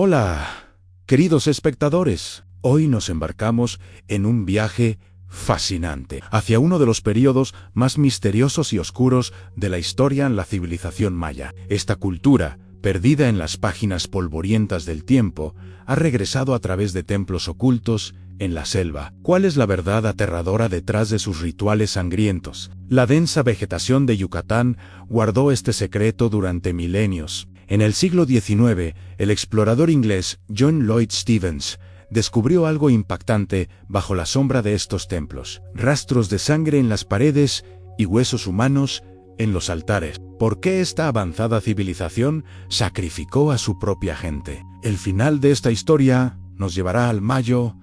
Hola, queridos espectadores. Hoy nos embarcamos en un viaje fascinante hacia uno de los periodos más misteriosos y oscuros de la historia en la civilización maya. Esta cultura, perdida en las páginas polvorientas del tiempo, ha regresado a través de templos ocultos en la selva. ¿Cuál es la verdad aterradora detrás de sus rituales sangrientos? La densa vegetación de Yucatán guardó este secreto durante milenios. En el siglo XIX, el explorador inglés John Lloyd Stephens descubrió algo impactante bajo la sombra de estos templos: rastros de sangre en las paredes y huesos humanos en los altares. ¿Por qué esta avanzada civilización sacrificó a su propia gente? El final de esta historia nos llevará al mayor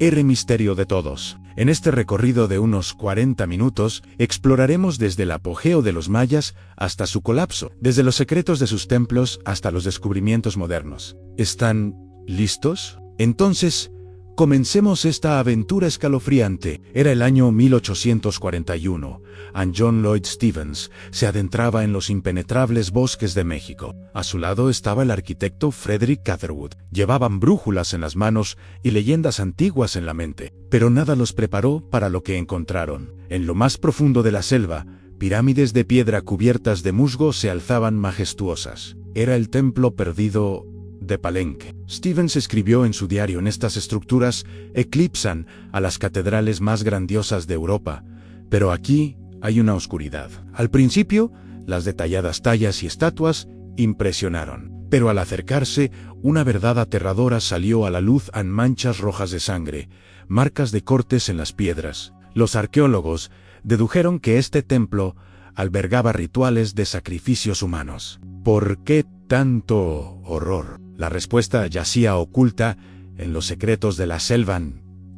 misterio de todos. En este recorrido de unos 40 minutos, exploraremos desde el apogeo de los mayas hasta su colapso, desde los secretos de sus templos hasta los descubrimientos modernos. ¿Están listos? Entonces, comencemos esta aventura escalofriante. Era el año 1841, y John Lloyd Stephens se adentraba en los impenetrables bosques de México. A su lado estaba el arquitecto Frederick Catherwood. Llevaban brújulas en las manos y leyendas antiguas en la mente, pero nada los preparó para lo que encontraron. En lo más profundo de la selva, pirámides de piedra cubiertas de musgo se alzaban majestuosas. Era el templo perdido de Palenque. Stephens escribió en su diario: en estas estructuras eclipsan a las catedrales más grandiosas de Europa, pero aquí hay una oscuridad. Al principio, las detalladas tallas y estatuas impresionaron, pero al acercarse, una verdad aterradora salió a la luz en manchas rojas de sangre, marcas de cortes en las piedras. Los arqueólogos dedujeron que este templo albergaba rituales de sacrificios humanos. ¿Por qué tanto horror? La respuesta yacía oculta en los secretos de la selva.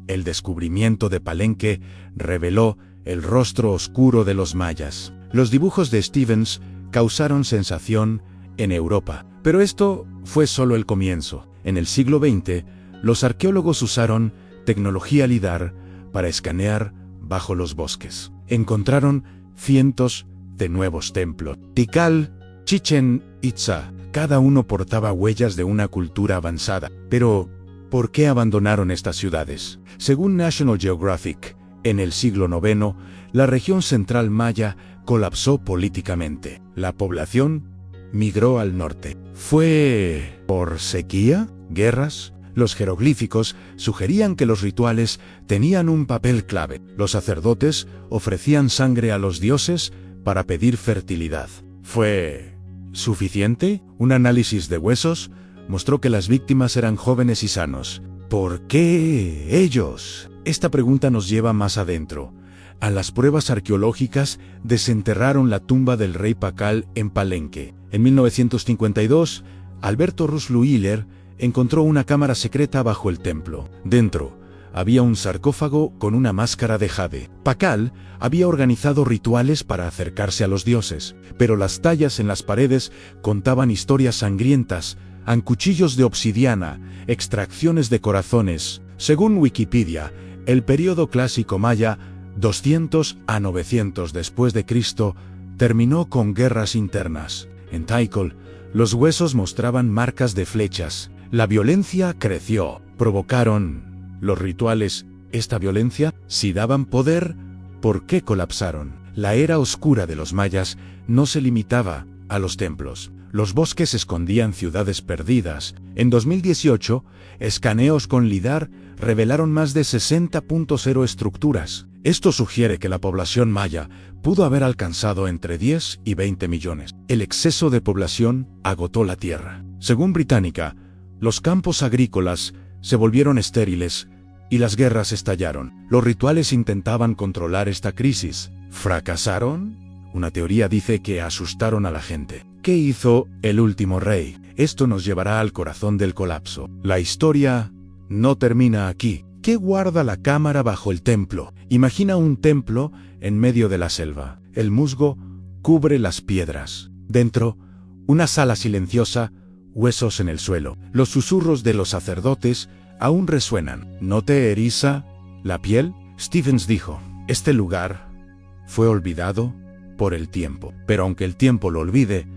El descubrimiento de Palenque reveló el rostro oscuro de los mayas. Los dibujos de Stephens causaron sensación en Europa, pero esto fue solo el comienzo. En el siglo XX, los arqueólogos usaron tecnología LIDAR para escanear bajo los bosques. Encontraron cientos de nuevos templos. Tikal, Chichén Itzá, cada uno portaba huellas de una cultura avanzada. Pero, ¿por qué abandonaron estas ciudades? Según National Geographic, en el siglo IX, la región central maya colapsó políticamente. La población migró al norte. ¿Fue por sequía? ¿Guerras? Los jeroglíficos sugerían que los rituales tenían un papel clave. Los sacerdotes ofrecían sangre a los dioses para pedir fertilidad. ¿Fue suficiente? Un análisis de huesos mostró que las víctimas eran jóvenes y sanos. ¿Por qué ellos? Esta pregunta nos lleva más adentro. A las pruebas arqueológicas desenterraron la tumba del rey Pacal en Palenque. En 1952, Alberto Rusluiller encontró una cámara secreta bajo el templo. Dentro había un sarcófago con una máscara de jade. Pacal había organizado rituales para acercarse a los dioses, pero las tallas en las paredes contaban historias sangrientas, cuchillos de obsidiana, extracciones de corazones. Según Wikipedia, el período clásico maya, 200 a 900 después de Cristo, terminó con guerras internas. En Tikal, los huesos mostraban marcas de flechas. La violencia creció. ¿Provocaron los rituales esta violencia? Si daban poder, ¿por qué colapsaron? La era oscura de los mayas no se limitaba a los templos. Los bosques escondían ciudades perdidas. En 2018, escaneos con LIDAR revelaron más de 60.0 estructuras. Esto sugiere que la población maya pudo haber alcanzado entre 10 y 20 millones. El exceso de población agotó la tierra. Según Británica, los campos agrícolas se volvieron estériles y las guerras estallaron. Los rituales intentaban controlar esta crisis. ¿Fracasaron? Una teoría dice que asustaron a la gente. ¿Qué hizo el último rey? Esto nos llevará al corazón del colapso. La historia no termina aquí. ¿Qué guarda la cámara bajo el templo? Imagina un templo en medio de la selva. El musgo cubre las piedras. Dentro, una sala silenciosa, huesos en el suelo. Los susurros de los sacerdotes aún resuenan. ¿No te eriza la piel? Stephens dijo: este lugar fue olvidado por el tiempo. Pero aunque el tiempo lo olvide,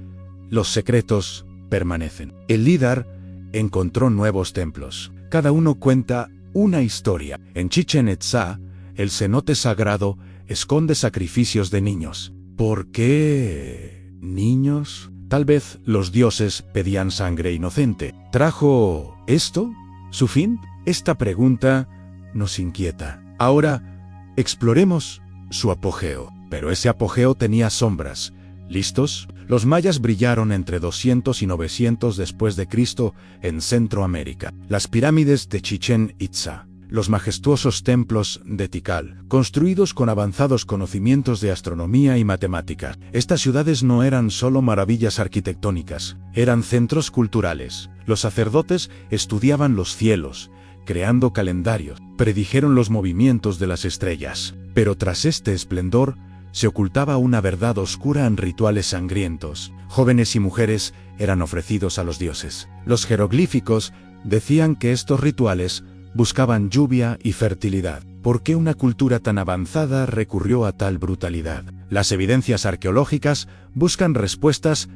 los secretos permanecen. El LIDAR encontró nuevos templos. Cada uno cuenta una historia. En Chichén Itzá, el cenote sagrado esconde sacrificios de niños. ¿Por qué niños? Tal vez los dioses pedían sangre inocente. ¿Trajo esto su fin? Esta pregunta nos inquieta. Ahora, exploremos su apogeo. Pero ese apogeo tenía sombras. ¿Listos? Los mayas brillaron entre 200 y 900 después de Cristo en Centroamérica. Las pirámides de Chichén Itzá, los majestuosos templos de Tikal, construidos con avanzados conocimientos de astronomía y matemáticas. Estas ciudades no eran solo maravillas arquitectónicas, eran centros culturales. Los sacerdotes estudiaban los cielos, creando calendarios, predijeron los movimientos de las estrellas. Pero tras este esplendor, se ocultaba una verdad oscura en rituales sangrientos. Jóvenes y mujeres eran ofrecidos a los dioses. Los jeroglíficos decían que estos rituales buscaban lluvia y fertilidad. ¿Por qué una cultura tan avanzada recurrió a tal brutalidad? Las evidencias arqueológicas buscan respuestas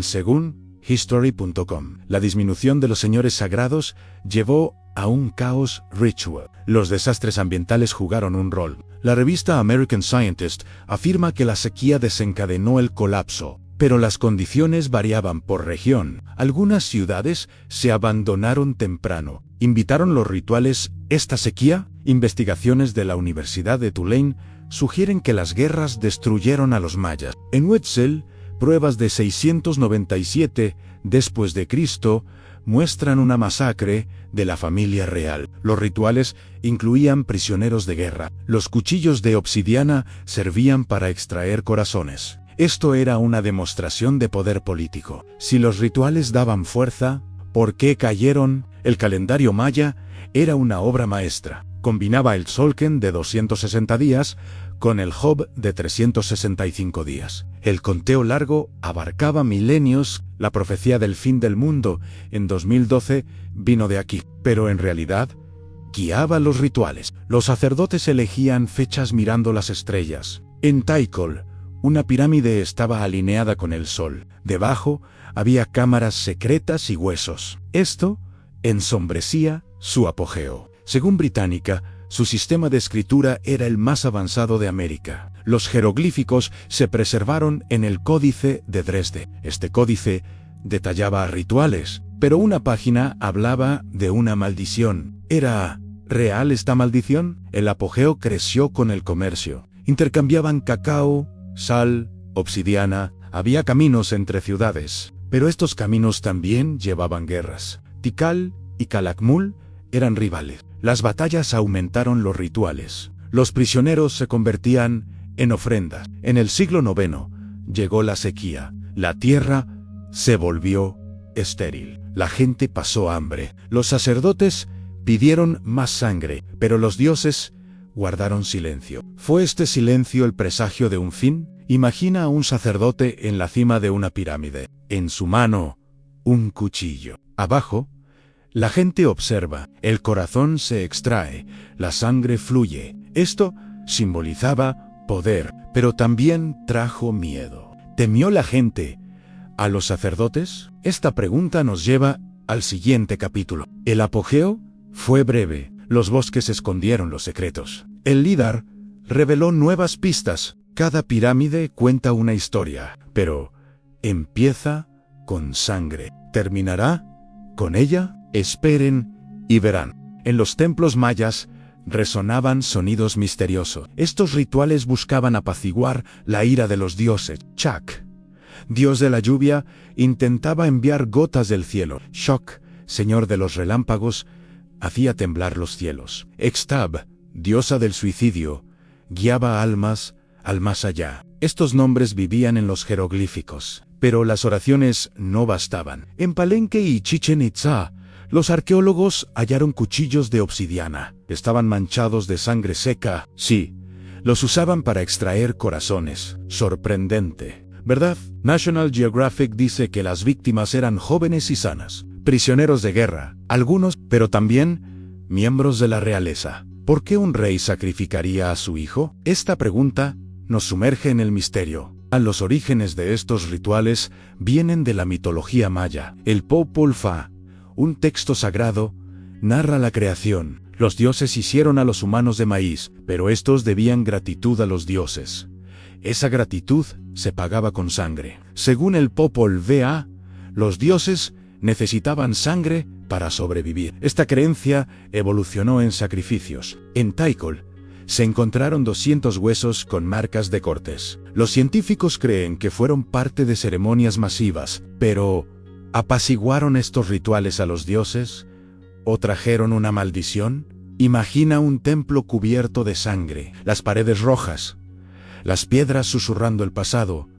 según History.com. La disminución de los señores sagrados llevó a un caos ritual. Los desastres ambientales jugaron un rol. La revista American Scientist afirma que la sequía desencadenó el colapso, pero las condiciones variaban por región. Algunas ciudades se abandonaron temprano. ¿Invitaron los rituales esta sequía? Investigaciones de la Universidad de Tulane sugieren que las guerras destruyeron a los mayas. En Wetzel, pruebas de 697 después de Cristo muestran una masacre de la familia real. Los rituales incluían prisioneros de guerra. Los cuchillos de obsidiana servían para extraer corazones. Esto era una demostración de poder político. Si los rituales daban fuerza, ¿por qué cayeron? El calendario maya era una obra maestra. Combinaba el Tzolk'in de 260 días con el Job de 365 días. El conteo largo abarcaba milenios. La profecía del fin del mundo en 2012 vino de aquí, pero en realidad guiaba los rituales. Los sacerdotes elegían fechas mirando las estrellas. En Taikol, una pirámide estaba alineada con el sol. Debajo había cámaras secretas y huesos. Esto ensombrecía su apogeo. Según Británica, su sistema de escritura era el más avanzado de América. Los jeroglíficos se preservaron en el Códice de Dresde. Este códice detallaba rituales, pero una página hablaba de una maldición. ¿Era real esta maldición? El apogeo creció con el comercio. Intercambiaban cacao, sal, obsidiana. Había caminos entre ciudades, pero estos caminos también llevaban guerras. Tikal y Calakmul eran rivales. Las batallas aumentaron los rituales. Los prisioneros se convertían en ofrendas. En el siglo IX llegó la sequía. La tierra se volvió estéril. La gente pasó hambre. Los sacerdotes pidieron más sangre, pero los dioses guardaron silencio. ¿Fue este silencio el presagio de un fin? Imagina a un sacerdote en la cima de una pirámide. En su mano, un cuchillo. Abajo, la gente observa, el corazón se extrae, la sangre fluye. Esto simbolizaba poder, pero también trajo miedo. ¿Temió la gente a los sacerdotes? Esta pregunta nos lleva al siguiente capítulo. El apogeo fue breve, los bosques escondieron los secretos. El líder reveló nuevas pistas. Cada pirámide cuenta una historia, pero empieza con sangre. ¿Terminará con ella? Esperen y verán. En los templos mayas resonaban sonidos misteriosos. Estos rituales buscaban apaciguar la ira de los dioses. Chak, dios de la lluvia, intentaba enviar gotas del cielo. Shok, señor de los relámpagos, hacía temblar los cielos. Extab, diosa del suicidio, guiaba almas al más allá. Estos nombres vivían en los jeroglíficos, pero las oraciones no bastaban. En Palenque y Chichén Itzá, los arqueólogos hallaron cuchillos de obsidiana. Estaban manchados de sangre seca. Sí, los usaban para extraer corazones. Sorprendente, ¿verdad? National Geographic dice que las víctimas eran jóvenes y sanas, prisioneros de guerra, algunos, pero también miembros de la realeza. ¿Por qué un rey sacrificaría a su hijo? Esta pregunta nos sumerge en el misterio. Los orígenes de estos rituales vienen de la mitología maya. El Popol Vuh, Un texto sagrado narra la creación. Los dioses hicieron a los humanos de maíz, pero estos debían gratitud a los dioses. Esa gratitud se pagaba con sangre. Según el Popol Vuh, los dioses necesitaban sangre para sobrevivir. Esta creencia evolucionó en sacrificios. En Tikal se encontraron 200 huesos con marcas de cortes. Los científicos creen que fueron parte de ceremonias masivas, pero ¿apaciguaron estos rituales a los dioses? ¿O trajeron una maldición? Imagina un templo cubierto de sangre, las paredes rojas, las piedras susurrando el pasado.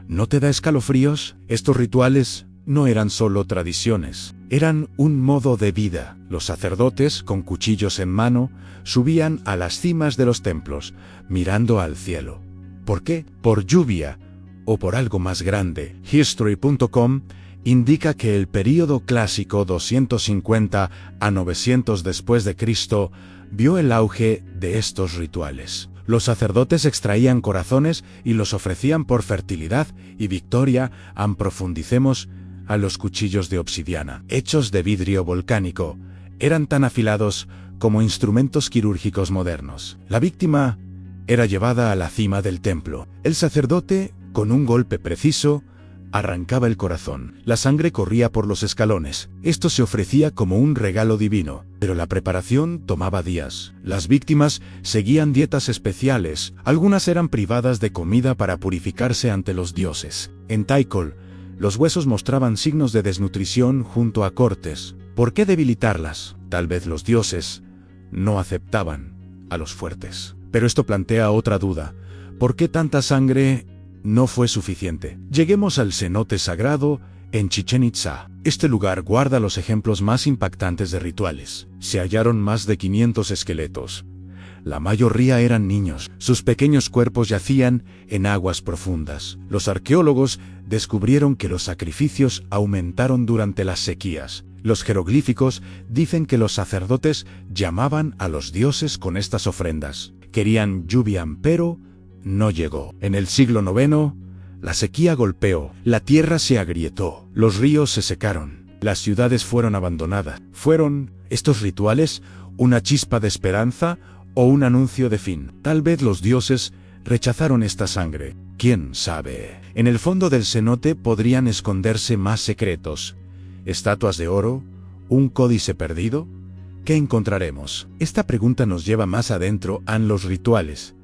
¿No te da escalofríos? Estos rituales no eran solo tradiciones, eran un modo de vida. Los sacerdotes, con cuchillos en mano, subían a las cimas de los templos, mirando al cielo. ¿Por qué? ¿Por lluvia o por algo más grande? History.com indica que el período clásico 250 a 900 después de Cristo vio el auge de estos rituales. Los sacerdotes extraían corazones y los ofrecían por fertilidad y victoria. Profundicemos a los cuchillos de obsidiana, hechos de vidrio volcánico, eran tan afilados como instrumentos quirúrgicos modernos. La víctima era llevada a la cima del templo. El sacerdote, con un golpe preciso, arrancaba el corazón. La sangre corría por los escalones. Esto se ofrecía como un regalo divino, pero la preparación tomaba días. Las víctimas seguían dietas especiales. Algunas eran privadas de comida para purificarse ante los dioses. En Tikal, los huesos mostraban signos de desnutrición junto a cortes. ¿Por qué debilitarlas? Tal vez los dioses no aceptaban a los fuertes. Pero esto plantea otra duda. ¿Por qué tanta sangre no fue suficiente? Lleguemos al cenote sagrado en Chichén Itzá. Este lugar guarda los ejemplos más impactantes de rituales. Se hallaron más de 500 esqueletos. La mayoría eran niños. Sus pequeños cuerpos yacían en aguas profundas. Los arqueólogos descubrieron que los sacrificios aumentaron durante las sequías. Los jeroglíficos dicen que los sacerdotes llamaban a los dioses con estas ofrendas. Querían lluvia, pero no llegó. En el siglo IX, la sequía golpeó. La tierra se agrietó. Los ríos se secaron. Las ciudades fueron abandonadas. ¿Fueron estos rituales una chispa de esperanza o un anuncio de fin? Tal vez los dioses rechazaron esta sangre. ¿Quién sabe? En el fondo del cenote podrían esconderse más secretos. ¿Estatuas de oro? ¿Un códice perdido? ¿Qué encontraremos? Esta pregunta nos lleva más adentro a los rituales.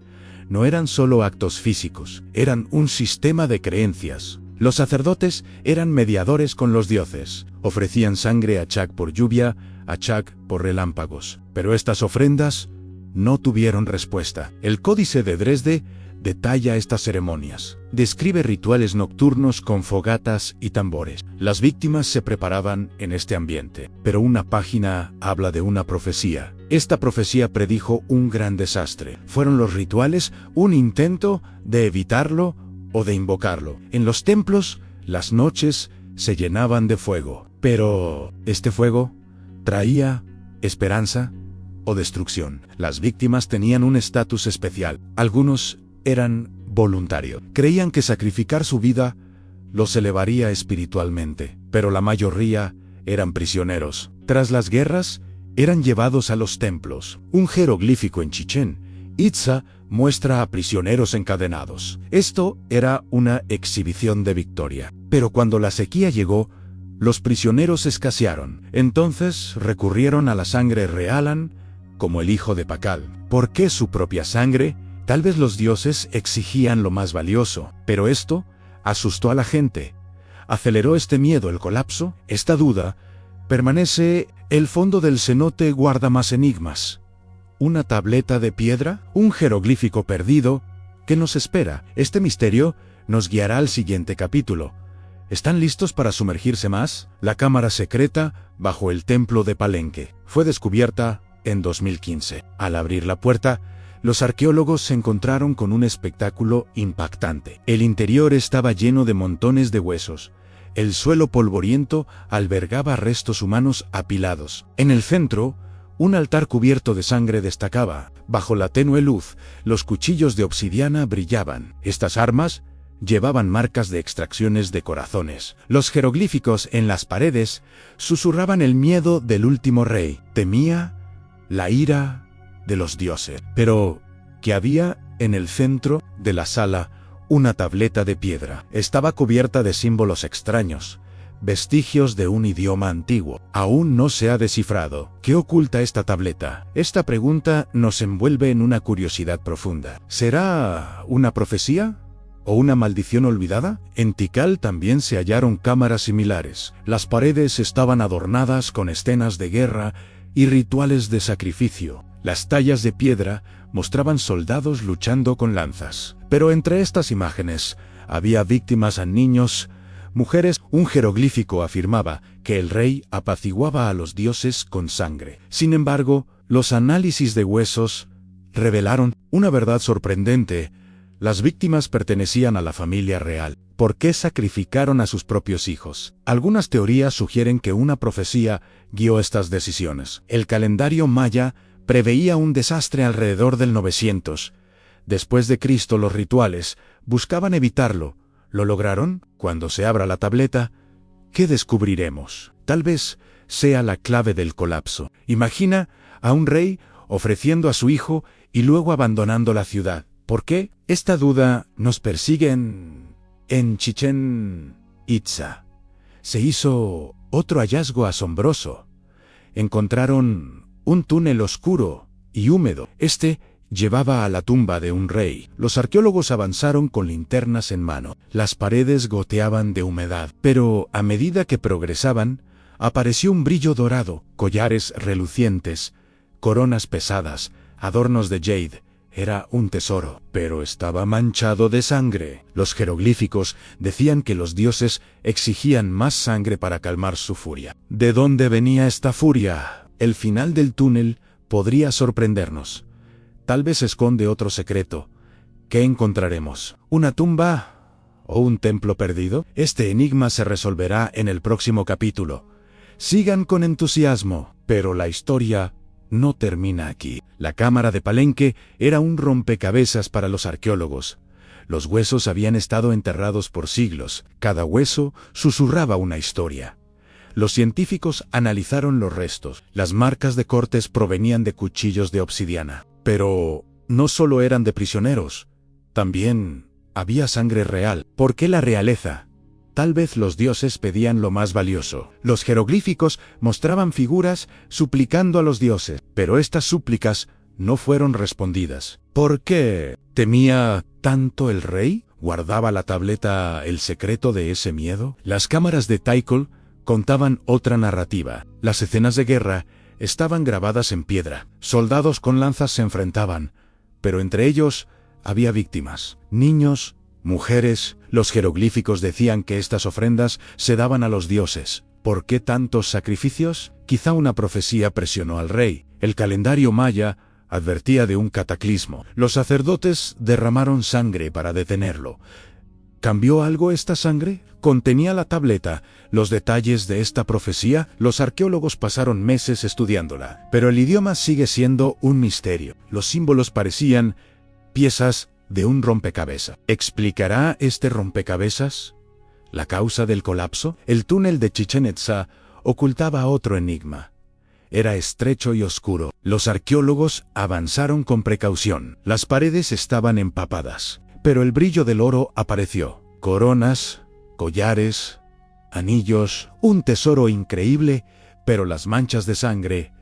No eran solo actos físicos, eran un sistema de creencias. Los sacerdotes eran mediadores con los dioses. Ofrecían sangre a Chak por lluvia, a Chak por relámpagos. Pero estas ofrendas no tuvieron respuesta. El Códice de Dresde detalla estas ceremonias. Describe rituales nocturnos con fogatas y tambores. Las víctimas se preparaban en este ambiente. Pero una página habla de una profecía. Esta profecía predijo un gran desastre. ¿Fueron los rituales un intento de evitarlo o de invocarlo? En los templos, las noches se llenaban de fuego. Pero ¿este fuego traía esperanza o destrucción? Las víctimas tenían un estatus especial. Algunos eran voluntarios. Creían que sacrificar su vida los elevaría espiritualmente, pero la mayoría eran prisioneros. Tras las guerras, eran llevados a los templos. Un jeroglífico en Chichén Itzá muestra a prisioneros encadenados. Esto era una exhibición de victoria. Pero cuando la sequía llegó, los prisioneros escasearon. Entonces recurrieron a la sangre real, como el hijo de Pakal. ¿Por qué su propia sangre? Tal vez los dioses exigían lo más valioso, pero esto asustó a la gente. ¿Aceleró este miedo el colapso? Esta duda permanece. El fondo del cenote guarda más enigmas. ¿Una tableta de piedra? ¿Un jeroglífico perdido? ¿Qué nos espera? Este misterio nos guiará al siguiente capítulo. ¿Están listos para sumergirse más? La cámara secreta bajo el templo de Palenque fue descubierta en 2015. Al abrir la puerta, los arqueólogos se encontraron con un espectáculo impactante. El interior estaba lleno de montones de huesos. El suelo polvoriento albergaba restos humanos apilados. En el centro, un altar cubierto de sangre destacaba. Bajo la tenue luz, los cuchillos de obsidiana brillaban. Estas armas llevaban marcas de extracciones de corazones. Los jeroglíficos en las paredes susurraban el miedo del último rey. Temía la ira de los dioses. Pero, ¿qué había en el centro de la sala? Una tableta de piedra. Estaba cubierta de símbolos extraños, vestigios de un idioma antiguo. Aún no se ha descifrado. ¿Qué oculta esta tableta? Esta pregunta nos envuelve en una curiosidad profunda. ¿Será una profecía? ¿O una maldición olvidada? En Tikal también se hallaron cámaras similares. Las paredes estaban adornadas con escenas de guerra y rituales de sacrificio. Las tallas de piedra mostraban soldados luchando con lanzas. Pero entre estas imágenes había víctimas a niños, mujeres. Un jeroglífico afirmaba que el rey apaciguaba a los dioses con sangre. Sin embargo, los análisis de huesos revelaron una verdad sorprendente. Las víctimas pertenecían a la familia real. ¿Por qué sacrificaron a sus propios hijos? Algunas teorías sugieren que una profecía guió estas decisiones. El calendario maya preveía un desastre alrededor del 900. Después de Cristo, los rituales buscaban evitarlo. ¿Lo lograron? Cuando se abra la tableta, ¿qué descubriremos? Tal vez sea la clave del colapso. Imagina a un rey ofreciendo a su hijo y luego abandonando la ciudad. ¿Por qué? Esta duda nos persigue en Chichén Itzá. Se hizo otro hallazgo asombroso. Encontraron un túnel oscuro y húmedo. Este llevaba a la tumba de un rey. Los arqueólogos avanzaron con linternas en mano. Las paredes goteaban de humedad. Pero a medida que progresaban, apareció un brillo dorado, collares relucientes, coronas pesadas, adornos de jade. Era un tesoro, pero estaba manchado de sangre. Los jeroglíficos decían que los dioses exigían más sangre para calmar su furia. ¿De dónde venía esta furia? El final del túnel podría sorprendernos. Tal vez esconde otro secreto. ¿Qué encontraremos? ¿Una tumba o un templo perdido? Este enigma se resolverá en el próximo capítulo. Sigan con entusiasmo, pero la historia no termina aquí. La cámara de Palenque era un rompecabezas para los arqueólogos. Los huesos habían estado enterrados por siglos. Cada hueso susurraba una historia. Los científicos analizaron los restos. Las marcas de cortes provenían de cuchillos de obsidiana. Pero no solo eran de prisioneros. También había sangre real. ¿Por qué la realeza? Tal vez los dioses pedían lo más valioso. Los jeroglíficos mostraban figuras suplicando a los dioses, pero estas súplicas no fueron respondidas. ¿Por qué temía tanto el rey? ¿Guardaba la tableta el secreto de ese miedo? Las cámaras de Tikal contaban otra narrativa. Las escenas de guerra estaban grabadas en piedra. Soldados con lanzas se enfrentaban, pero entre ellos había víctimas, niños, mujeres. Los jeroglíficos decían que estas ofrendas se daban a los dioses. ¿Por qué tantos sacrificios? Quizá una profecía presionó al rey. El calendario maya advertía de un cataclismo. Los sacerdotes derramaron sangre para detenerlo. ¿Cambió algo esta sangre? ¿Contenía la tableta los detalles de esta profecía? Los arqueólogos pasaron meses estudiándola, pero el idioma sigue siendo un misterio. Los símbolos parecían piezas de un rompecabezas. ¿Explicará este rompecabezas la causa del colapso? El túnel de Chichén Itzá ocultaba otro enigma. Era estrecho y oscuro. Los arqueólogos avanzaron con precaución. Las paredes estaban empapadas, pero el brillo del oro apareció. Coronas, collares, anillos, un tesoro increíble, pero las manchas de sangre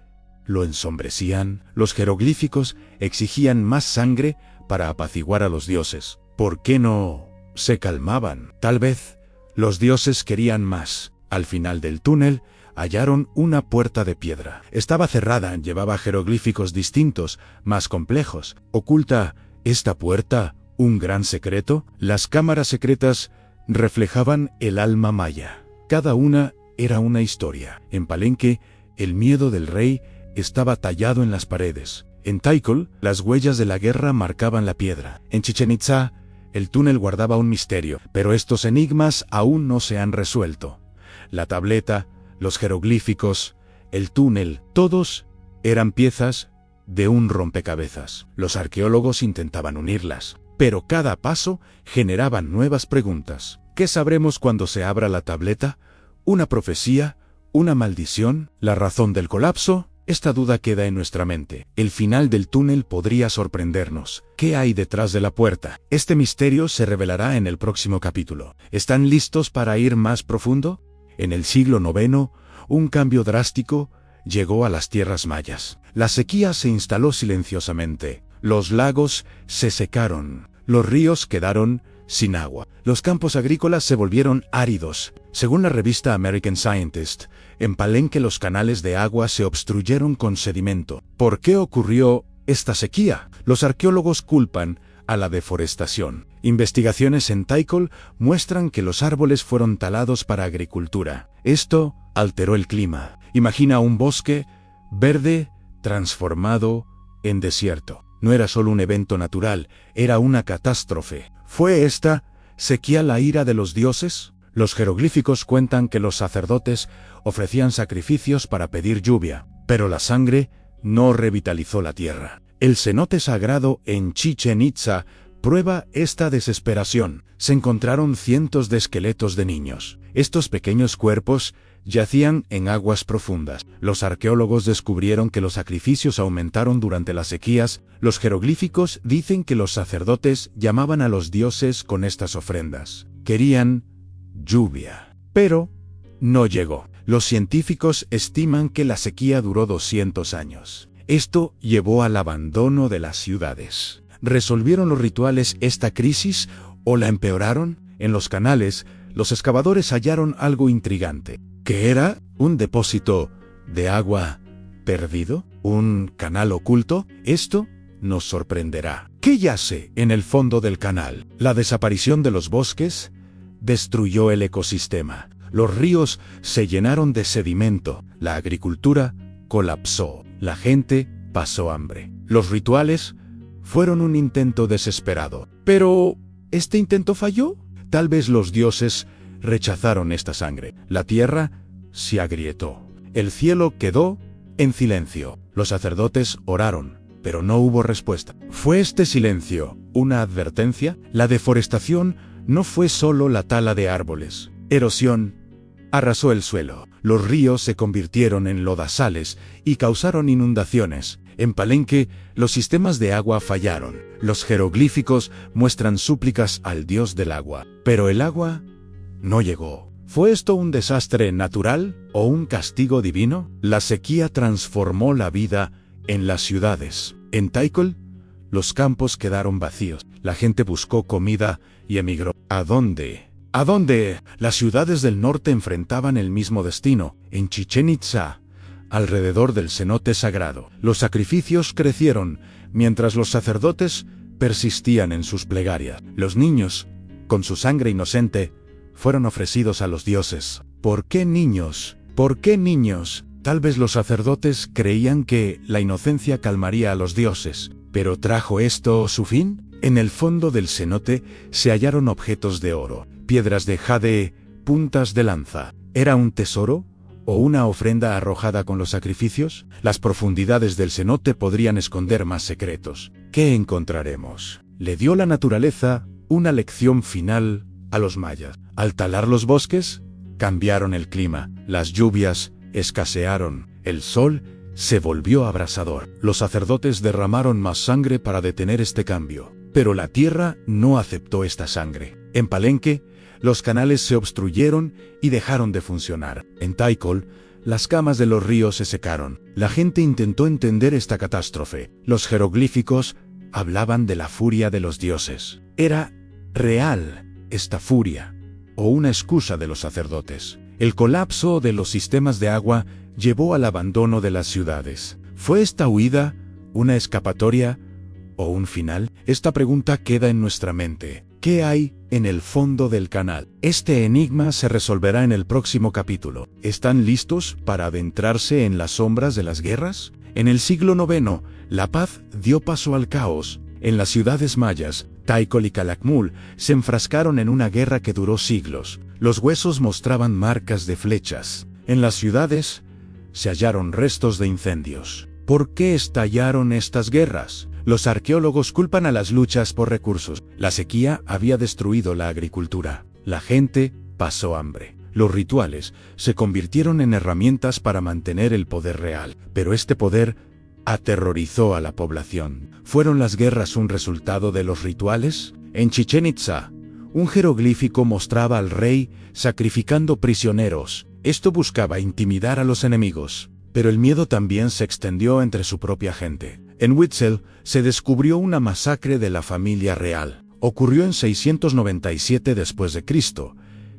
lo ensombrecían. Los jeroglíficos exigían más sangre para apaciguar a los dioses. ¿Por qué no se calmaban? Tal vez los dioses querían más. Al final del túnel hallaron una puerta de piedra. Estaba cerrada, llevaba jeroglíficos distintos, más complejos. ¿Oculta esta puerta un gran secreto? Las cámaras secretas reflejaban el alma maya. Cada una era una historia. En Palenque, el miedo del rey estaba tallado en las paredes. En Tikal, las huellas de la guerra marcaban la piedra. En Chichén Itzá, el túnel guardaba un misterio, pero estos enigmas aún no se han resuelto. La tableta, los jeroglíficos, el túnel, todos eran piezas de un rompecabezas. Los arqueólogos intentaban unirlas, pero cada paso generaba nuevas preguntas. ¿Qué sabremos cuando se abra la tableta? ¿Una profecía? ¿Una maldición? ¿La razón del colapso? Esta duda queda en nuestra mente. El final del túnel podría sorprendernos. ¿Qué hay detrás de la puerta? Este misterio se revelará en el próximo capítulo. ¿Están listos para ir más profundo? En el siglo IX, un cambio drástico llegó a las tierras mayas. La sequía se instaló silenciosamente. Los lagos se secaron. Los ríos quedaron sin agua. Los campos agrícolas se volvieron áridos. Según la revista American Scientist, en Palenque los canales de agua se obstruyeron con sedimento. ¿Por qué ocurrió esta sequía? Los arqueólogos culpan a la deforestación. Investigaciones en Tikal muestran que los árboles fueron talados para agricultura. Esto alteró el clima. Imagina un bosque verde transformado en desierto. No era solo un evento natural, era una catástrofe. ¿Fue esta sequía la ira de los dioses? Los jeroglíficos cuentan que los sacerdotes ofrecían sacrificios para pedir lluvia, pero la sangre no revitalizó la tierra. El cenote sagrado en Chichén Itzá prueba esta desesperación. Se encontraron cientos de esqueletos de niños. Estos pequeños cuerpos yacían en aguas profundas. Los arqueólogos descubrieron que los sacrificios aumentaron durante las sequías. Los jeroglíficos dicen que los sacerdotes llamaban a los dioses con estas ofrendas. Querían lluvia, pero no llegó. Los científicos estiman que la sequía duró 200 años. Esto llevó al abandono de las ciudades. ¿Resolvieron los rituales esta crisis o la empeoraron? En los canales, los excavadores hallaron algo intrigante. ¿Qué era? ¿Un depósito de agua perdido? ¿Un canal oculto? Esto nos sorprenderá. ¿Qué yace en el fondo del canal? La desaparición de los bosques destruyó el ecosistema. Los ríos se llenaron de sedimento. La agricultura colapsó. La gente pasó hambre. Los rituales fueron un intento desesperado. Pero, ¿este intento falló? Tal vez los dioses rechazaron esta sangre. La tierra se agrietó. El cielo quedó en silencio. Los sacerdotes oraron, pero no hubo respuesta. ¿Fue este silencio una advertencia? La deforestación no fue solo la tala de árboles. Erosión arrasó el suelo. Los ríos se convirtieron en lodazales y causaron inundaciones. En Palenque, los sistemas de agua fallaron. Los jeroglíficos muestran súplicas al dios del agua, pero el agua no llegó. ¿Fue esto un desastre natural o un castigo divino? La sequía transformó la vida en las ciudades. En Tikal, los campos quedaron vacíos. La gente buscó comida y emigró. ¿A dónde? ¿A dónde? Las ciudades del norte enfrentaban el mismo destino. En Chichén Itzá, alrededor del cenote sagrado, los sacrificios crecieron, mientras los sacerdotes persistían en sus plegarias. Los niños, con su sangre inocente, fueron ofrecidos a los dioses. ¿Por qué niños? ¿Por qué niños? Tal vez los sacerdotes creían que la inocencia calmaría a los dioses. ¿Pero trajo esto su fin? En el fondo del cenote se hallaron objetos de oro, piedras de jade, puntas de lanza. ¿Era un tesoro o una ofrenda arrojada con los sacrificios? Las profundidades del cenote podrían esconder más secretos. ¿Qué encontraremos? ¿Le dio la naturaleza una lección final a los mayas? Al talar los bosques, cambiaron el clima. Las lluvias escasearon. El sol se volvió abrasador. Los sacerdotes derramaron más sangre para detener este cambio. Pero la tierra no aceptó esta sangre. En Palenque, los canales se obstruyeron y dejaron de funcionar. En Tikal, las camas de los ríos se secaron. La gente intentó entender esta catástrofe. Los jeroglíficos hablaban de la furia de los dioses. ¿Era real esta furia o una excusa de los sacerdotes? El colapso de los sistemas de agua llevó al abandono de las ciudades. ¿Fue esta huida una escapatoria o un final? Esta pregunta queda en nuestra mente. ¿Qué hay en el fondo del canal? Este enigma se resolverá en el próximo capítulo. ¿Están listos para adentrarse en las sombras de las guerras? En el siglo IX, la paz dio paso al caos. En las ciudades mayas, Tikal y Calakmul se enfrascaron en una guerra que duró siglos. Los huesos mostraban marcas de flechas. En las ciudades se hallaron restos de incendios. ¿Por qué estallaron estas guerras? Los arqueólogos culpan a las luchas por recursos. La sequía había destruido la agricultura. La gente pasó hambre. Los rituales se convirtieron en herramientas para mantener el poder real, pero este poder aterrorizó a la población. ¿Fueron las guerras un resultado de los rituales? En Chichén Itzá, un jeroglífico mostraba al rey sacrificando prisioneros. Esto buscaba intimidar a los enemigos, pero el miedo también se extendió entre su propia gente. En Huitzil se descubrió una masacre de la familia real. Ocurrió en 697 después de Cristo.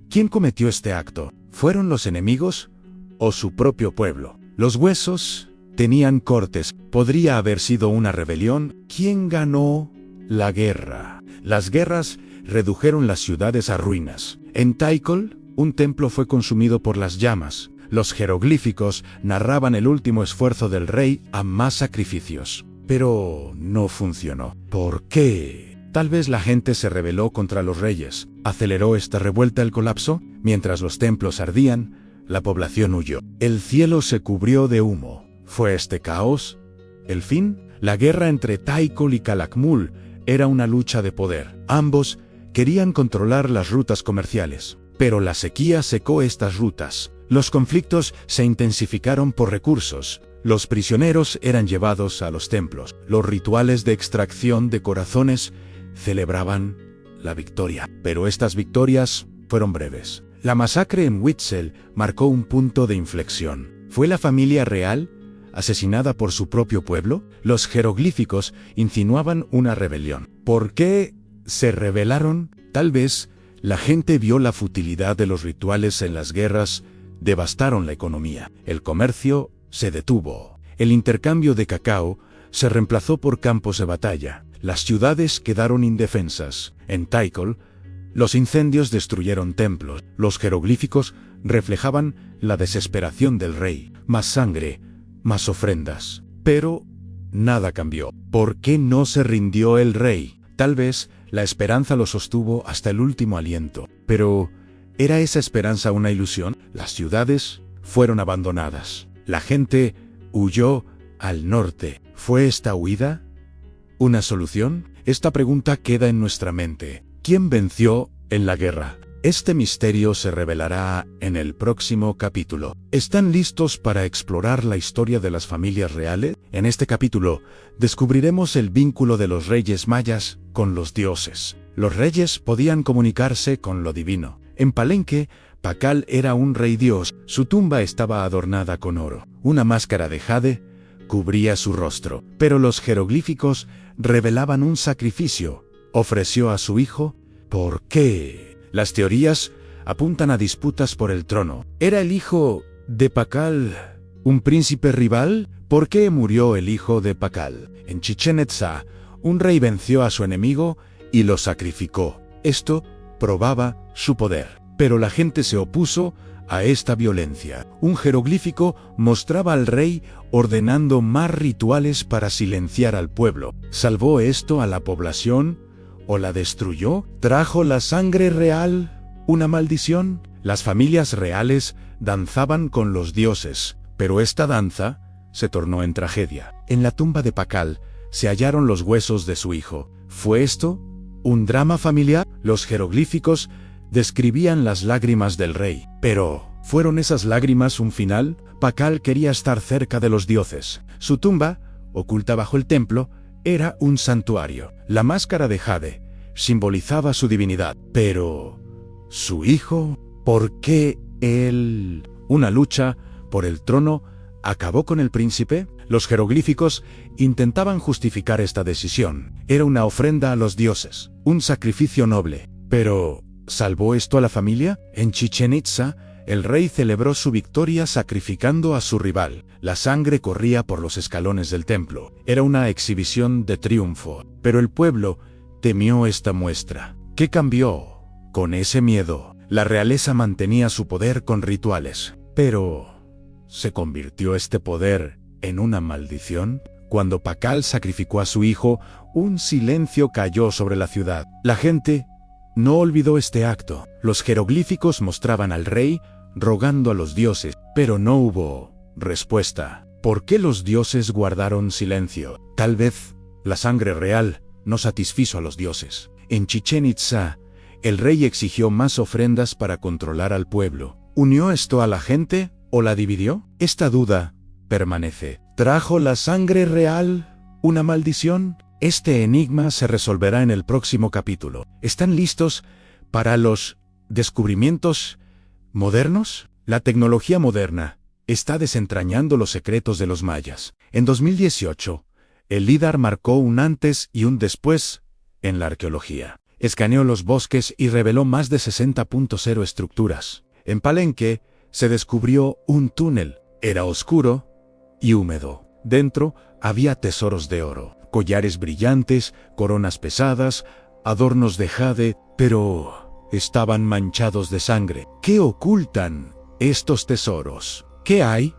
¿Quién cometió este acto? ¿Fueron los enemigos o su propio pueblo? Los huesos tenían cortes. ¿Podría haber sido una rebelión? ¿Quién ganó la guerra? Las guerras redujeron las ciudades a ruinas. En Taikol, un templo fue consumido por las llamas. Los jeroglíficos narraban el último esfuerzo del rey a más sacrificios. Pero no funcionó. ¿Por qué? Tal vez la gente se rebeló contra los reyes. ¿Aceleró esta revuelta el colapso? Mientras los templos ardían, la población huyó. El cielo se cubrió de humo. ¿Fue este caos el fin? La guerra entre Taikol y Calakmul era una lucha de poder. Ambos querían controlar las rutas comerciales, pero la sequía secó estas rutas. Los conflictos se intensificaron por recursos. Los prisioneros eran llevados a los templos. Los rituales de extracción de corazones celebraban la victoria, pero estas victorias fueron breves. La masacre en Huitzil marcó un punto de inflexión. ¿Fue la familia real asesinada por su propio pueblo? Los jeroglíficos insinuaban una rebelión. ¿Por qué se rebelaron? Tal vez la gente vio la futilidad de los rituales en las guerras, devastaron la economía. El comercio se detuvo. El intercambio de cacao se reemplazó por campos de batalla. Las ciudades quedaron indefensas. En Taikol, los incendios destruyeron templos. Los jeroglíficos reflejaban la desesperación del rey. Más sangre, más ofrendas. Pero nada cambió. ¿Por qué no se rindió el rey? Tal vez la esperanza lo sostuvo hasta el último aliento. Pero ¿era esa esperanza una ilusión? Las ciudades fueron abandonadas. La gente huyó al norte. ¿Fue esta huida una solución? Esta pregunta queda en nuestra mente. ¿Quién venció en la guerra? Este misterio se revelará en el próximo capítulo. ¿Están listos para explorar la historia de las familias reales? En este capítulo descubriremos el vínculo de los reyes mayas con los dioses. Los reyes podían comunicarse con lo divino. En Palenque, Pakal era un rey dios. Su tumba estaba adornada con oro. Una máscara de jade cubría su rostro. Pero los jeroglíficos revelaban un sacrificio. ¿Ofreció a su hijo? ¿Por qué? Las teorías apuntan a disputas por el trono. ¿Era el hijo de Pakal un príncipe rival? ¿Por qué murió el hijo de Pakal? En Chichén Itzá, un rey venció a su enemigo y lo sacrificó. Esto probaba su poder. Pero la gente se opuso a esta violencia. Un jeroglífico mostraba al rey ordenando más rituales para silenciar al pueblo. ¿Salvó esto a la población o la destruyó? ¿Trajo la sangre real una maldición? Las familias reales danzaban con los dioses, pero esta danza se tornó en tragedia. En la tumba de Pakal se hallaron los huesos de su hijo. ¿Fue esto un drama familiar? Los jeroglíficos describían las lágrimas del rey. Pero, ¿fueron esas lágrimas un final? Pakal quería estar cerca de los dioses. Su tumba, oculta bajo el templo, era un santuario. La máscara de jade simbolizaba su divinidad. Pero, ¿su hijo? ¿Por qué él? Una lucha por el trono acabó con el príncipe. Los jeroglíficos intentaban justificar esta decisión. Era una ofrenda a los dioses, un sacrificio noble. Pero ¿salvó esto a la familia? En Chichén Itzá, el rey celebró su victoria sacrificando a su rival. La sangre corría por los escalones del templo. Era una exhibición de triunfo. Pero el pueblo temió esta muestra. ¿Qué cambió con ese miedo? La realeza mantenía su poder con rituales. Pero ¿se convirtió este poder en una maldición? Cuando Pakal sacrificó a su hijo, un silencio cayó sobre la ciudad. La gente no olvidó este acto. Los jeroglíficos mostraban al rey rogando a los dioses, pero no hubo respuesta. ¿Por qué los dioses guardaron silencio? Tal vez La sangre real no satisfizo a los dioses. En Chichén Itzá, el rey exigió más ofrendas para controlar al pueblo. ¿Unió esto a la gente o la dividió? Esta duda permanece. ¿Trajo la sangre real una maldición? Este enigma se resolverá en el próximo capítulo. ¿Están listos para los descubrimientos modernos? La tecnología moderna está desentrañando los secretos de los mayas. En 2018, el LIDAR marcó un antes y un después en la arqueología. Escaneó los bosques y reveló más de 60.0 estructuras. En Palenque se descubrió un túnel. Era oscuro y húmedo. Dentro había tesoros de oro, collares brillantes, coronas pesadas, adornos de jade, pero estaban manchados de sangre. ¿Qué ocultan estos tesoros? ¿Qué hay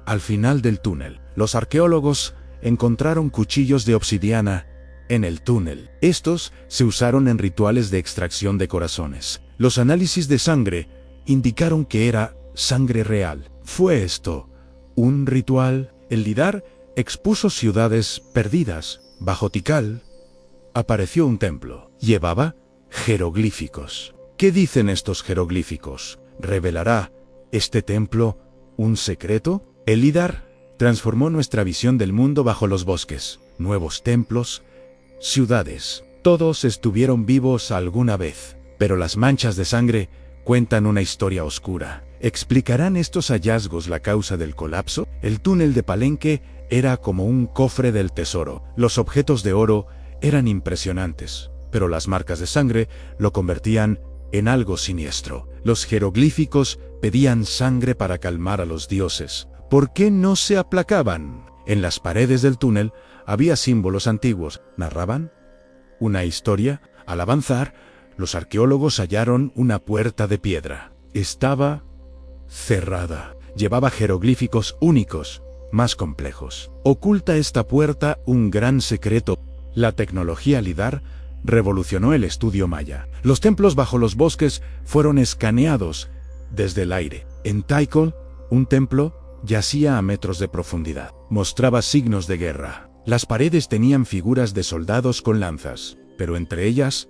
al final del túnel? Los arqueólogos encontraron cuchillos de obsidiana en el túnel. Estos se usaron en rituales de extracción de corazones. Los análisis de sangre indicaron que era sangre real. ¿Fue esto un ritual? El LIDAR expuso ciudades perdidas. Bajo Tikal apareció un templo. Llevaba jeroglíficos. ¿Qué dicen estos jeroglíficos? ¿Revelará este templo un secreto? El LIDAR transformó nuestra visión del mundo bajo los bosques. Nuevos templos, ciudades. Todos estuvieron vivos alguna vez, pero las manchas de sangre cuentan una historia oscura. ¿Explicarán estos hallazgos la causa del colapso? El túnel de Palenque era como un cofre del tesoro. Los objetos de oro eran impresionantes, pero las marcas de sangre lo convertían en algo siniestro. Los jeroglíficos pedían sangre para calmar a los dioses. ¿Por qué no se aplacaban? En las paredes del túnel había símbolos antiguos. ¿Narraban una historia? Al avanzar, los arqueólogos hallaron una puerta de piedra. Estaba cerrada. Llevaba jeroglíficos únicos, más complejos. ¿Oculta esta puerta un gran secreto? La tecnología LIDAR revolucionó el estudio maya. Los templos bajo los bosques fueron escaneados desde el aire. En Tikal, un templo yacía a metros de profundidad. Mostraba signos de guerra. Las paredes tenían figuras de soldados con lanzas, pero entre ellas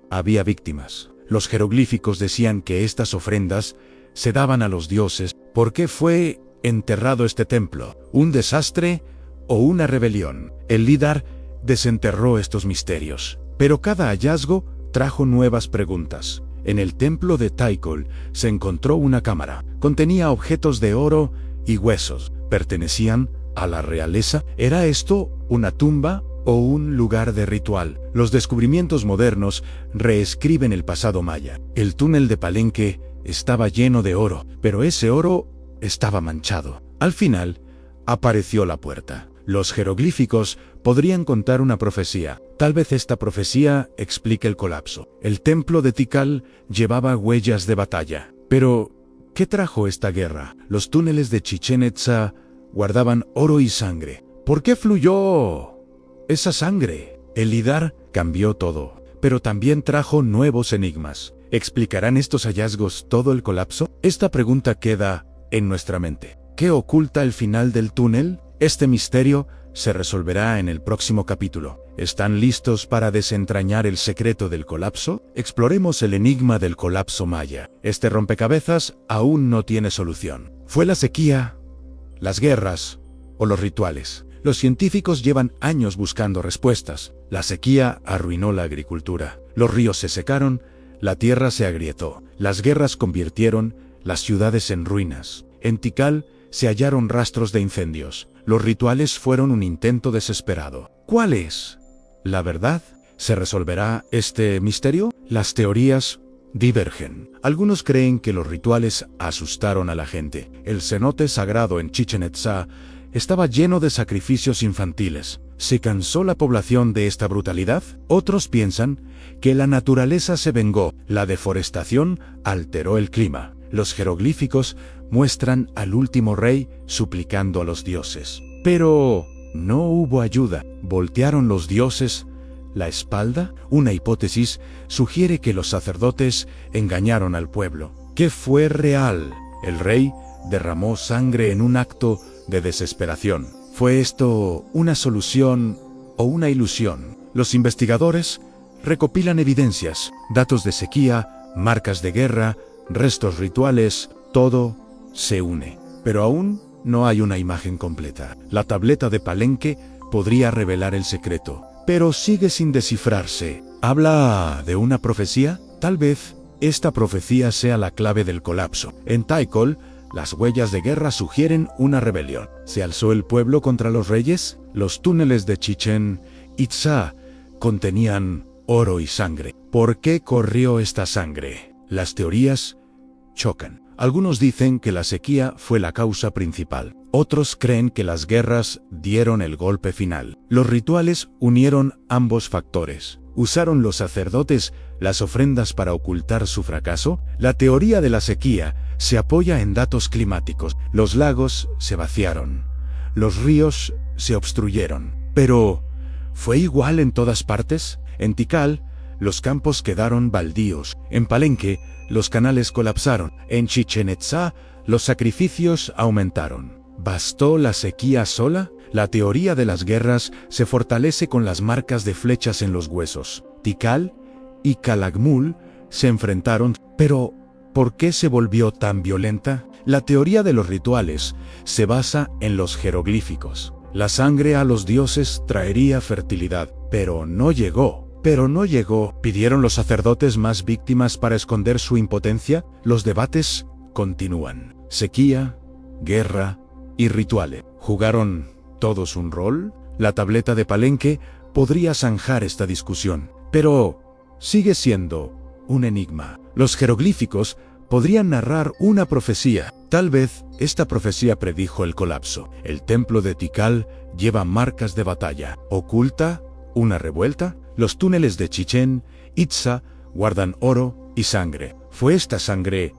había víctimas. Los jeroglíficos decían que estas ofrendas se daban a los dioses. ¿Por qué fue enterrado este templo? ¿Un desastre o una rebelión? El LIDAR desenterró estos misterios, pero cada hallazgo trajo nuevas preguntas. En el templo de Tikal se encontró una cámara. Contenía objetos de oro y huesos. ¿Pertenecían a la realeza? ¿Era esto una tumba o un lugar de ritual? Los descubrimientos modernos reescriben el pasado maya. El túnel de Palenque estaba lleno de oro, pero ese oro estaba manchado. Al final, apareció la puerta. Los jeroglíficos podrían contar una profecía. Tal vez esta profecía explique el colapso. El templo de Tikal llevaba huellas de batalla. Pero, ¿qué trajo esta guerra? Los túneles de Chichén Itzá guardaban oro y sangre. ¿Por qué fluyó esa sangre? El LIDAR cambió todo, pero también trajo nuevos enigmas. ¿Explicarán estos hallazgos todo el colapso? Esta pregunta queda en nuestra mente. ¿Qué oculta el final del túnel? Este misterio se resolverá en el próximo capítulo. ¿Están listos para desentrañar el secreto del colapso? Exploremos el enigma del colapso maya. Este rompecabezas aún no tiene solución. ¿Fue la sequía, las guerras o los rituales? Los científicos llevan años buscando respuestas. La sequía arruinó la agricultura. Los ríos se secaron, la tierra se agrietó. Las guerras convirtieron las ciudades en ruinas. En Tikal se hallaron rastros de incendios. Los rituales fueron un intento desesperado. ¿Cuál es la verdad? ¿Se resolverá este misterio? Las teorías divergen. Algunos creen que los rituales asustaron a la gente. El cenote sagrado en Chichén Itzá estaba lleno de sacrificios infantiles. ¿Se cansó la población de esta brutalidad? Otros piensan que la naturaleza se vengó. La deforestación alteró el clima. Los jeroglíficos muestran al último rey suplicando a los dioses. Pero no hubo ayuda. ¿Voltearon los dioses la espalda? Una hipótesis sugiere que los sacerdotes engañaron al pueblo. ¿Qué fue real? El rey derramó sangre en un acto de desesperación. ¿Fue esto una solución o una ilusión. Los investigadores recopilan evidencias, datos de sequía, marcas de guerra, restos rituales, todo se une. Pero aún no hay una imagen completa. La tableta de Palenque podría revelar el secreto, pero sigue sin descifrarse. ¿Habla de una profecía? Tal vez esta profecía sea la clave del colapso. En Tikal, las huellas de guerra sugieren una rebelión. ¿Se alzó el pueblo contra los reyes? Los túneles de Chichén Itzá contenían oro y sangre. ¿Por qué corrió esta sangre? Las teorías chocan. Algunos dicen que la sequía fue la causa principal. Otros creen que las guerras dieron el golpe final. Los rituales unieron ambos factores. ¿Usaron los sacerdotes las ofrendas para ocultar su fracaso? La teoría de la sequía se apoya en datos climáticos. Los lagos se vaciaron. Los ríos se obstruyeron. Pero, ¿fue igual en todas partes? En Tikal, los campos quedaron baldíos. En Palenque, los canales colapsaron. En Chichén Itzá, los sacrificios aumentaron. ¿Bastó la sequía sola? La teoría de las guerras se fortalece con las marcas de flechas en los huesos. Tikal y Calakmul se enfrentaron, pero ¿por qué se volvió tan violenta? La teoría de los rituales se basa en los jeroglíficos. La sangre a los dioses traería fertilidad, pero no llegó. ¿Pidieron los sacerdotes más víctimas para esconder su impotencia? Los debates continúan. Sequía, guerra y rituales. ¿Jugaron todos un rol? La tableta de Palenque podría zanjar esta discusión, pero sigue siendo un enigma. Los jeroglíficos podrían narrar una profecía. Tal vez esta profecía predijo el colapso. El templo de Tikal lleva marcas de batalla. ¿Oculta una revuelta? Los túneles de Chichén Itzá guardan oro y sangre. ¿Fue esta sangre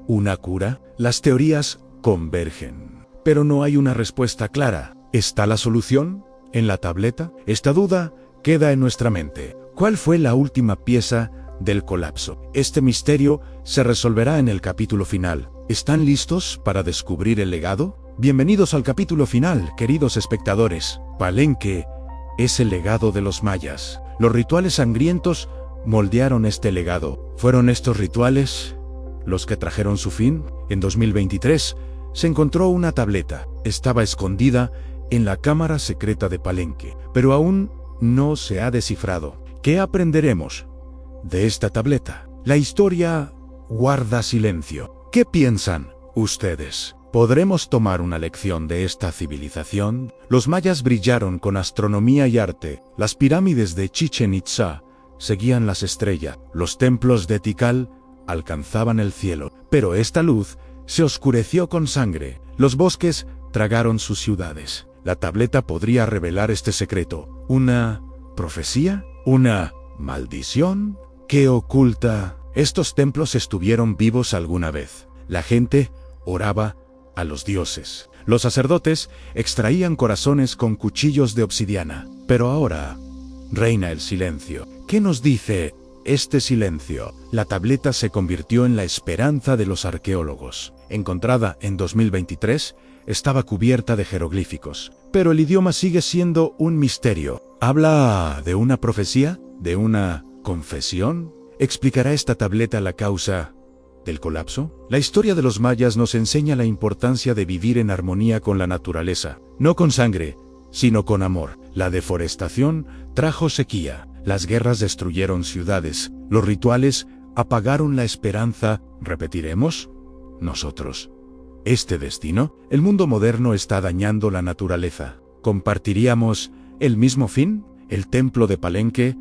una cura? Las teorías convergen, pero no hay una respuesta clara. ¿Está la solución en la tableta? Esta duda queda en nuestra mente. ¿Cuál fue la última pieza del colapso? Este misterio se resolverá en el capítulo final. ¿Están listos para descubrir el legado? Bienvenidos al capítulo final, queridos espectadores. Palenque es el legado de los mayas. Los rituales sangrientos moldearon este legado. ¿Fueron estos rituales los que trajeron su fin? En 2023 se encontró una tableta. Estaba escondida en la cámara secreta de Palenque, pero aún no se ha descifrado. ¿Qué aprenderemos de esta tableta? La historia guarda silencio. ¿Qué piensan ustedes? ¿Podremos tomar una lección de esta civilización? Los mayas brillaron con astronomía y arte. Las pirámides de Chichén Itzá seguían las estrellas. Los templos de Tikal alcanzaban el cielo. Pero esta luz se oscureció con sangre. Los bosques tragaron sus ciudades. La tableta podría revelar este secreto. ¿Una profecía? ¿Una maldición? ¿Qué oculta? Estos templos estuvieron vivos alguna vez. La gente oraba a los dioses. Los sacerdotes extraían corazones con cuchillos de obsidiana. Pero ahora reina el silencio. ¿Qué nos dice este silencio? La tableta se convirtió en la esperanza de los arqueólogos. Encontrada en 2023, estaba cubierta de jeroglíficos. Pero el idioma sigue siendo un misterio. ¿Habla de una profecía? ¿De una confesión? ¿Explicará esta tableta la causa del colapso? La historia de los mayas nos enseña la importancia de vivir en armonía con la naturaleza. No con sangre, sino con amor. La deforestación trajo sequía. Las guerras destruyeron ciudades. Los rituales apagaron la esperanza. ¿Repetiremos nosotros este destino? El mundo moderno está dañando la naturaleza. ¿Compartiríamos el mismo fin? El templo de Palenque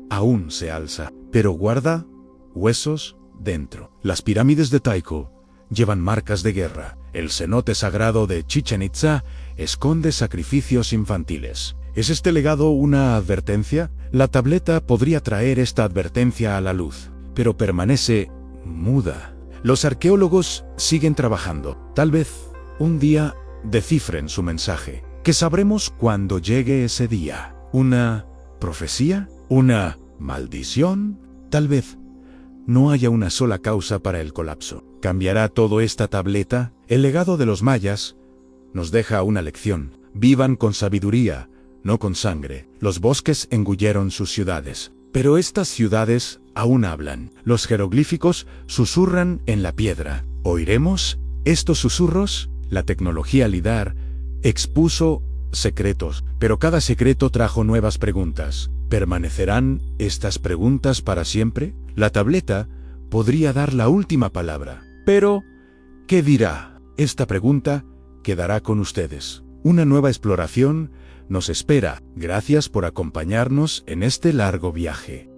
aún se alza, pero guarda huesos dentro. Las pirámides de Tikal llevan marcas de guerra. El cenote sagrado de Chichén Itzá esconde sacrificios infantiles. ¿Es este legado una advertencia? La tableta podría traer esta advertencia a la luz, pero permanece muda. Los arqueólogos siguen trabajando. Tal vez un día descifren su mensaje. ¿Qué sabremos cuando llegue ese día? ¿Una profecía? ¿Una maldición? Tal vez no haya una sola causa para el colapso. ¿Cambiará todo esta tableta? El legado de los mayas nos deja una lección. Vivan con sabiduría, no con sangre. Los bosques engulleron sus ciudades. Pero estas ciudades aún hablan. Los jeroglíficos susurran en la piedra. ¿Oiremos estos susurros? La tecnología LIDAR expuso secretos, pero cada secreto trajo nuevas preguntas. ¿Permanecerán estas preguntas para siempre? La tableta podría dar la última palabra. Pero, ¿qué dirá? Esta pregunta quedará con ustedes. Una nueva exploración nos espera. Gracias por acompañarnos en este largo viaje.